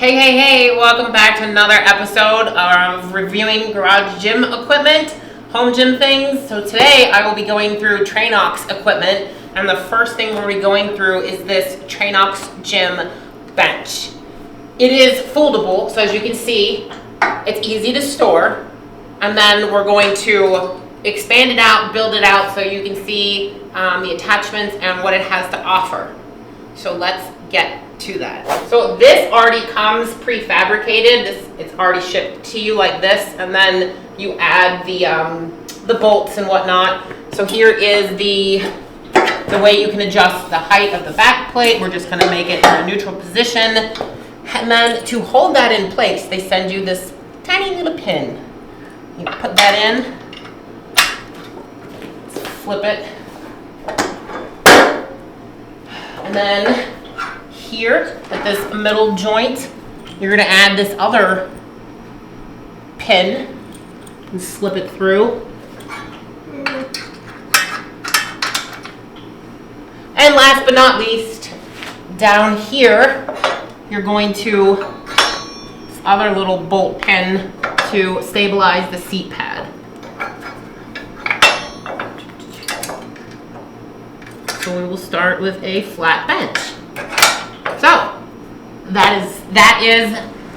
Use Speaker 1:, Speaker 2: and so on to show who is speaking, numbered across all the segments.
Speaker 1: Hey, welcome back to another episode of reviewing garage gym equipment, home gym things. So today I will be going through Trainox equipment, and the first thing we'll be going through is this Trainox gym bench. It is foldable, so as you can see, it's easy to store, and then we're going to expand it out, build it out so you can see the attachments and what it has to offer. So let's get to that. So this already comes prefabricated. It's already shipped to you like this, and then you add the bolts and whatnot. So here is the way you can adjust the height of the back plate. We're just going to make it in a neutral position, and then to hold that in place, they send you this tiny little pin. You put that in, flip it, and then here at this middle joint, you're going to add this other pin and slip it through. And last but not least, down here, you're going to this other little bolt pin to stabilize the seat pad. So we will start with a flat bench. So that is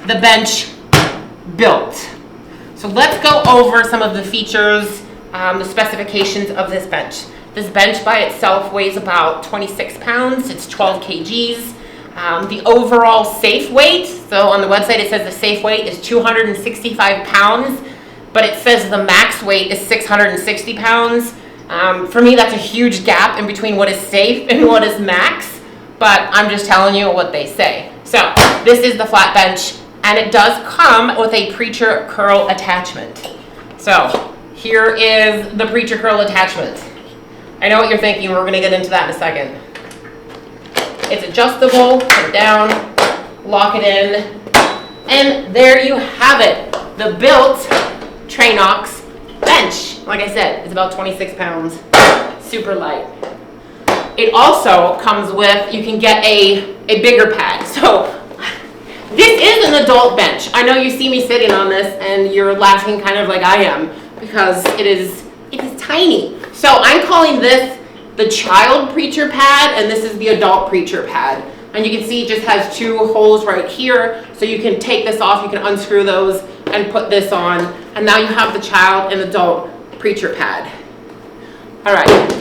Speaker 1: the bench built. So let's go over some of the features, the specifications of this bench. This bench by itself weighs about 26 pounds. It's 12 kgs. The overall safe weight, so on the website it says the safe weight is 265 pounds, but it says the max weight is 660 pounds. For me, that's a huge gap in between what is safe and what is max. But I'm just telling you what they say. So this is the flat bench, and it does come with a preacher curl attachment. So here is the preacher curl attachment. I know what you're thinking. We're going to get into that in a second. It's adjustable. Put it down, lock it in, and there you have it. The built Trainox bench. Like I said, it's about 26 pounds. Super light. It also comes with, you can get a bigger pad. So this is an adult bench. I know you see me sitting on this and you're laughing kind of like I am because it is tiny. So I'm calling this the child preacher pad, and this is the adult preacher pad. And you can see it just has two holes right here. So you can take this off, you can unscrew those and put this on. And now you have the child and adult preacher pad. All right.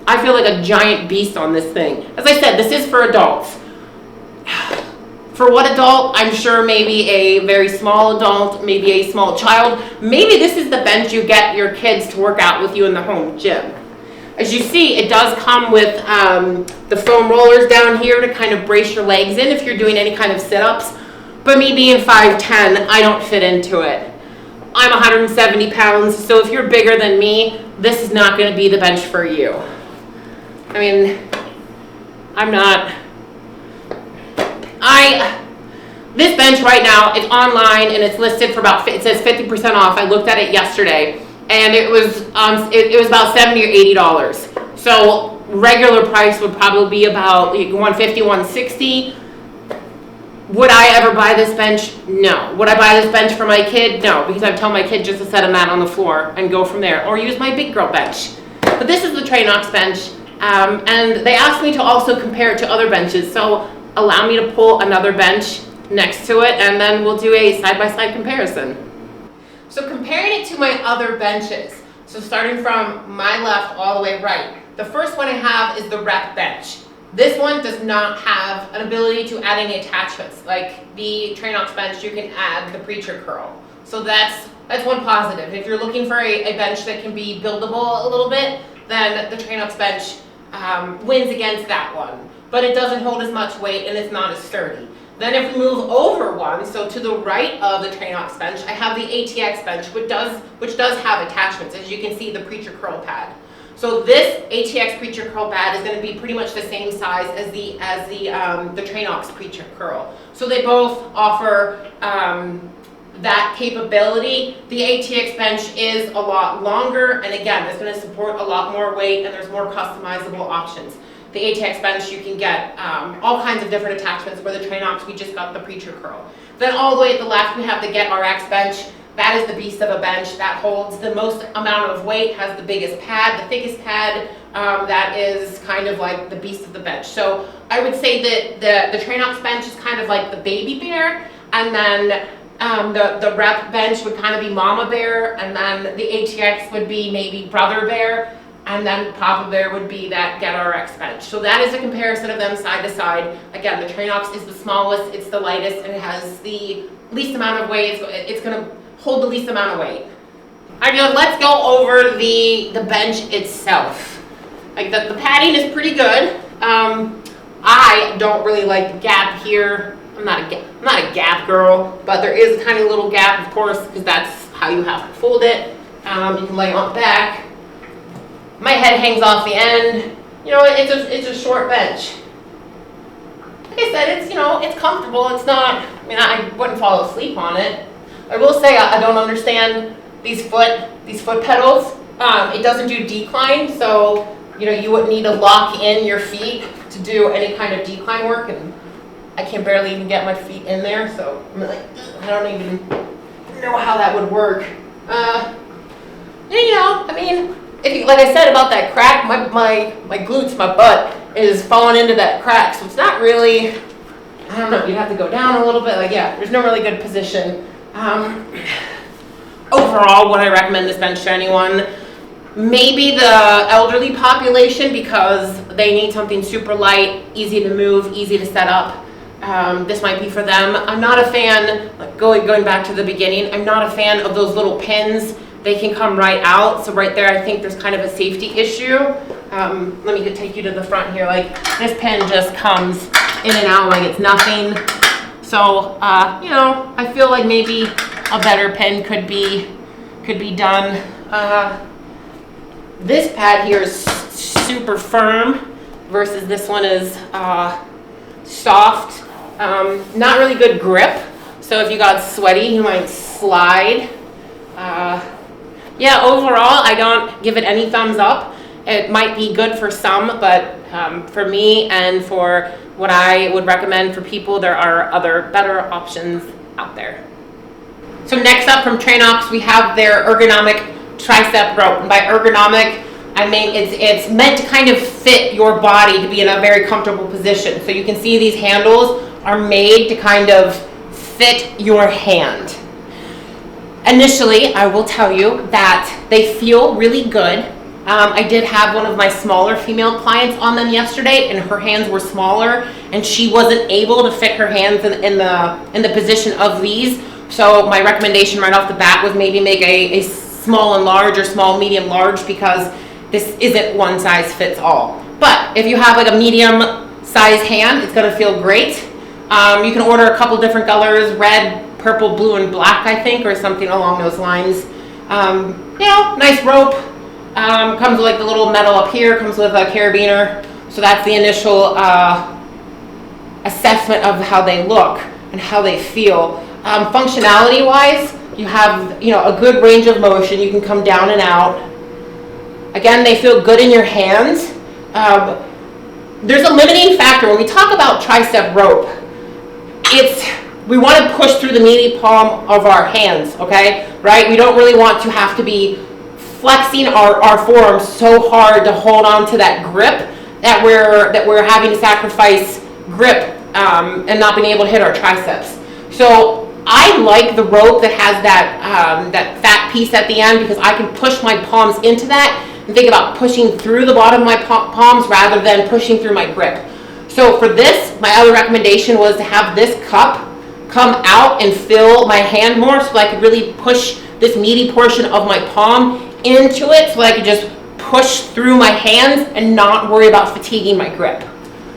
Speaker 1: I feel like a giant beast on this thing. As I said, this is for adults. For what adult? I'm sure maybe a very small adult, maybe a small child. Maybe this is the bench you get your kids to work out with you in the home gym. As you see, it does come with the foam rollers down here to kind of brace your legs in if you're doing any kind of sit-ups. But me being 5'10", I don't fit into it. I'm 170 pounds, so if you're bigger than me, this is not going to be the bench for you. I mean, this bench right now, it's online and it's listed for about, it says 50% off. I looked at it yesterday and it was about $70 or $80. So regular price would probably be about $150, $160. Would I ever buy this bench? No. Would I buy this bench for my kid? No, because I tell my kid just to set a mat on the floor and go from there, or use my big girl bench. But this is the Trainox bench. And they asked me to also compare it to other benches, so allow me to pull another bench next to it, and then we'll do a side-by-side comparison. So comparing it to my other benches, so starting from my left all the way right, the first one I have is the rep bench. This one does not have an ability to add any attachments. Like the Trainox bench, you can add the preacher curl. So that's one positive. If you're looking for a bench that can be buildable a little bit, then the Trainox bench wins against that one, but it doesn't hold as much weight and it's not as sturdy. Then if we move over one, so to the right of the Trainox bench, I have the ATX bench, which does have attachments. As you can see, the preacher curl pad. So this ATX preacher curl pad is going to be pretty much the same size as the Trainox preacher curl. So they both offer that capability. The ATX bench is a lot longer, and again, it's going to support a lot more weight, and there's more customizable options. the ATX bench, you can get all kinds of different attachments. For the Trainox, we just got the Preacher Curl. Then all the way at the left, we have the Get RX bench. That is the beast of a bench. That holds the most amount of weight, has the biggest pad, the thickest pad. That is kind of like the beast of the bench. So I would say that the Trainox bench is kind of like the baby bear, and then the rep bench would kind of be mama bear, and then the ATX would be maybe brother bear, and then Papa Bear would be that Get RX bench. So that is a comparison of them side to side. Again, the Trainox is the smallest, it's the lightest, and it has the least amount of weight. It's going to hold the least amount of weight. All right, let's go over the bench itself. Like the padding is pretty good. I don't really like the gap here. I'm not a gap girl, but there is a tiny little gap, of course, because that's how you have to fold it. You can lay it on the back. My head hangs off the end. You know, it's a short bench. Like I said, it's comfortable. It's not. I mean, I wouldn't fall asleep on it. I will say I don't understand these foot pedals. It doesn't do decline, so you wouldn't need to lock in your feet to do any kind of decline work, and I can barely even get my feet in there, so I'm like, I don't even know how that would work. I mean, like I said about that crack, my glutes, my butt is falling into that crack, so it's not really, I don't know, you'd have to go down a little bit, like, yeah, there's no really good position. Overall, would I recommend this bench to anyone? Maybe the elderly population, because they need something super light, easy to move, easy to set up. This might be for them. I'm not a fan, like going back to the beginning, I'm not a fan of those little pins. They can come right out. So right there, I think there's kind of a safety issue. Let me take you to the front here. Like this pin just comes in and out like it's nothing. So, I feel like maybe a better pin could be done. This pad here is super firm versus this one is soft. Not really good grip. So if you got sweaty, you might slide. Yeah, overall, I don't give it any thumbs up. It might be good for some, but for me and for what I would recommend for people, there are other better options out there. So next up from Trainox, we have their Ergonomic Tricep rope. And by ergonomic, I mean it's meant to kind of fit your body to be in a very comfortable position. So you can see these handles are made to kind of fit your hand. Initially, I will tell you that they feel really good. I did have one of my smaller female clients on them yesterday, and her hands were smaller, and she wasn't able to fit her hands in the position of these. So my recommendation right off the bat was maybe make a small and large or small, medium, large, because this isn't one size fits all. But if you have like a medium size hand, it's going to feel great. You can order a couple different colors, red, purple, blue, and black, I think, or something along those lines. Nice rope. Comes with like the little metal up here, comes with a carabiner. So that's the initial assessment of how they look and how they feel. Functionality wise, you have a good range of motion. You can come down and out. Again, they feel good in your hands. There's a limiting factor when we talk about tricep rope. We want to push through the meaty palm of our hands, okay? Right? We don't really want to have to be flexing our forearms so hard to hold on to that grip that we're having to sacrifice grip and not being able to hit our triceps. So I like the rope that has that fat piece at the end, because I can push my palms into that and think about pushing through the bottom of my palms rather than pushing through my grip. So for this, my other recommendation was to have this cup come out and fill my hand more, so I could really push this meaty portion of my palm into it, so I could just push through my hands and not worry about fatiguing my grip.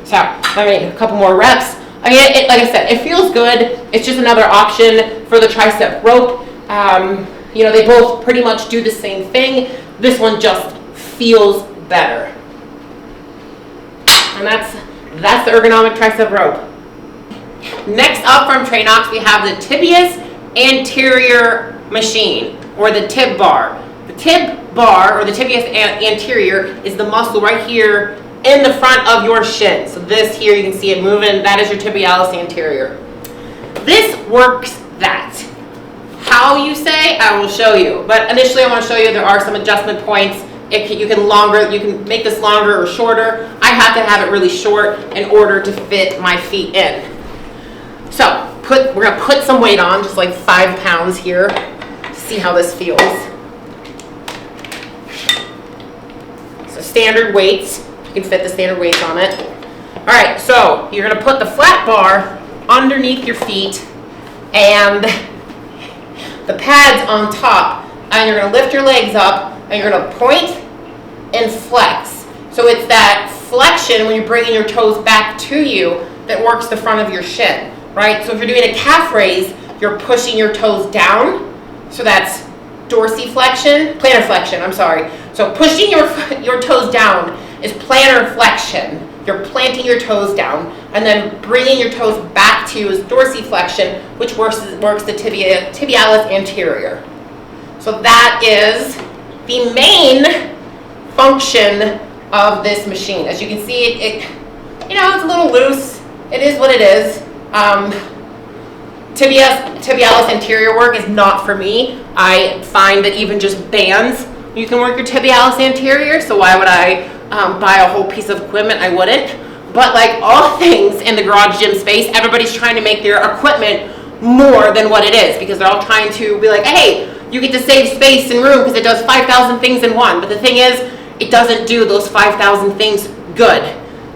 Speaker 1: So I mean, a couple more reps. I mean, like I said, it feels good. It's just another option for the tricep rope. They both pretty much do the same thing. This one just feels better. And that's the Ergonomic Tricep rope. Next up from Trainox, we have the Tibialis anterior machine, or the tib bar. The tib bar, or the tibialis anterior, is the muscle right here in the front of your shin. So this here, you can see it moving. That is your tibialis anterior. This works that. How you say, I will show you. But initially, I want to show you there are some adjustment points. You can make this longer or shorter. I have to have it really short in order to fit my feet in. So we're gonna put some weight on, just like 5 pounds here. See how this feels. So standard weights. You can fit the standard weights on it. All right, so you're gonna put the flat bar underneath your feet and the pads on top, and you're gonna lift your legs up and you're gonna point and flex. So it's that flexion when you're bringing your toes back to you that works the front of your shin, right? So if you're doing a calf raise, you're pushing your toes down. So that's plantar flexion, I'm sorry. So pushing your toes down is plantar flexion. You're planting your toes down, and then bringing your toes back to you is dorsiflexion, which works the tibialis anterior. So that is the main function of this machine. As you can see, it's a little loose. It is what it is. Tibialis anterior work is not for me. I find that even just bands, you can work your tibialis anterior, so why would I buy a whole piece of equipment? I wouldn't. But like all things in the garage gym space, everybody's trying to make their equipment more than what it is, because they're all trying to be like, hey, you get to save space and room because it does 5,000 things in one. But the thing is, it doesn't do those 5,000 things good.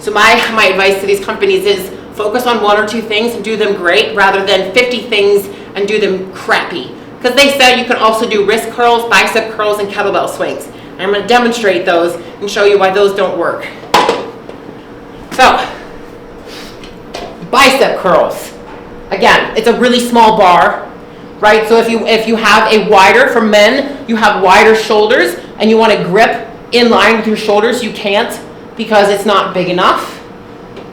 Speaker 1: So my advice to these companies is focus on 1 or 2 things and do them great, rather than 50 things and do them crappy. Because they said you can also do wrist curls, bicep curls, and kettlebell swings. And I'm going to demonstrate those and show you why those don't work. So, bicep curls. Again, it's a really small bar, right? So if you have a wider, for men, you have wider shoulders and you want to grip in line with your shoulders, you can't, because it's not big enough.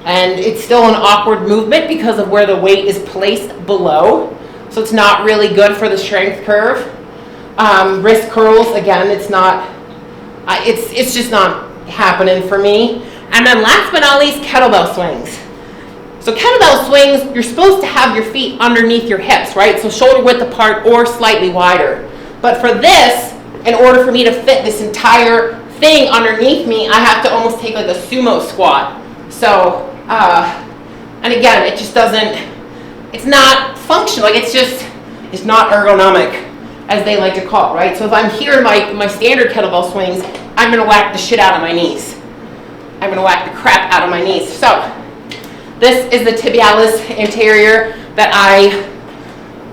Speaker 1: And it's still an awkward movement because of where the weight is placed below. So it's not really good for the strength curve. Wrist curls, again, it's just not happening for me. And then last but not least, kettlebell swings. So kettlebell swings, you're supposed to have your feet underneath your hips, right? So shoulder width apart or slightly wider. But for this, in order for me to fit this entire thing underneath me, I have to almost take like a sumo squat. So, and again, it just doesn't, it's not functional. Like it's not ergonomic, as they like to call it, right? So if I'm here in my standard kettlebell swings, I'm gonna whack the shit out of my knees. I'm gonna whack the crap out of my knees. So this is the tibialis anterior that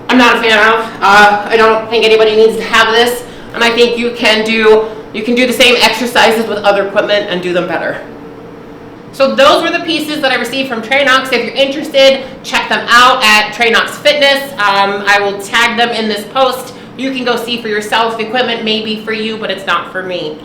Speaker 1: I'm not a fan of. I don't think anybody needs to have this, and I think you can do the same exercises with other equipment and do them better. So those were the pieces that I received from Trainox. If you're interested, check them out at Trainox Fitness. I will tag them in this post. You can go see for yourself. The equipment may be for you, but it's not for me.